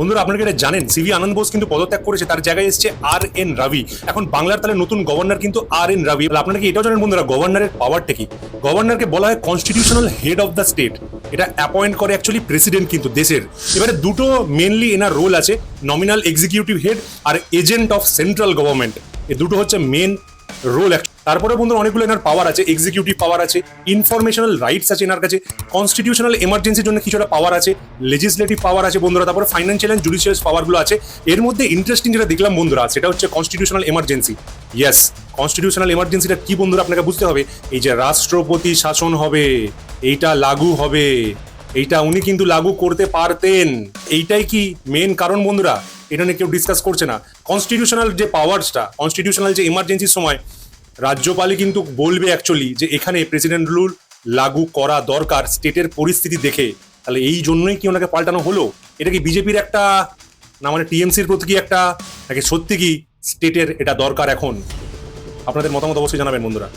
বন্ধুরা আপনারা এটা জানেন সিভি আনন্দ বোস কিন্তু পদত্যাগ করেছে, তার জায়গায় এসেছে RN রাভি। এখন বাংলার তাহলে নতুন গভর্নর কিন্তু RN রাভি। আপনারা কি এটাও জানেন বন্ধুরা গভর্নরের পাওয়ারটা কি? গভর্নরকে বলা হয় constitutional head of the state. এটা অ্যাপয়েন্ট করে অ্যাকচুয়ালি প্রেসিডেন্ট কিন্তু দেশের। এবারে দুটো মেনলি এনার রোল আছে, নমিনাল এক্সিকিউটিভ হেড আর এজেন্ট অফ সেন্ট্রাল গভর্নমেন্ট। এই দুটো হচ্ছে মেন রোল। তারপরে বন্ধুরা অনেকগুলো এনার পাওয়ার আছে, এক্সিকিউটিভ পাওয়ার আছে, ইনফরমেশনাল রাইটস আছে এনার কাছে, কনস্টিটিউশনাল এমার্জেন্সির জন্য কিছুটা পাওয়ার আছে, লেজিসলেটিভ পাওয়ার আছে বন্ধুরা, তারপরে ফাইন্যান্সিয়াল অ্যান্ড জুডিশিয়াল পাওয়ারগুলো আছে। এর মধ্যে ইন্টারেস্টিং যেটা দেখলাম বন্ধুরা সেটা হচ্ছে কনস্টিটিউশনাল এমার্জেন্সি। ইয়েস, কনস্টিটিউশনাল এমার্জেন্সিটা কি বন্ধুরা আপনাকে বুঝতে হবে। এই যে রাষ্ট্রপতি শাসন হবে, এইটা লাগু হবে, এইটা উনি কিন্তু লাগু করতে পারতেন। এইটাই কি মেন কারণ বন্ধুরা? এটা নিয়ে কেউ ডিসকাস করছে না। কনস্টিটিউশনাল যে পাওয়ারসটা, কনস্টিটিউশনাল যে ইমার্জেন্সির সময় রাজ্যপালই কিন্তু বলবে অ্যাকচুয়ালি যে এখানে প্রেসিডেন্ট রুল লাগু করা দরকার স্টেটের পরিস্থিতি দেখে। তাহলে এই জন্যই কি ওনাকে পাল্টানো হলো? এটা কি বিজেপির একটা, না মানে টিএমসির প্রতি কি একটা, নাকি সত্যি কি স্টেটের এটা দরকার এখন? আপনাদের মতামত অবশ্যই জানাবেন বন্ধুরা।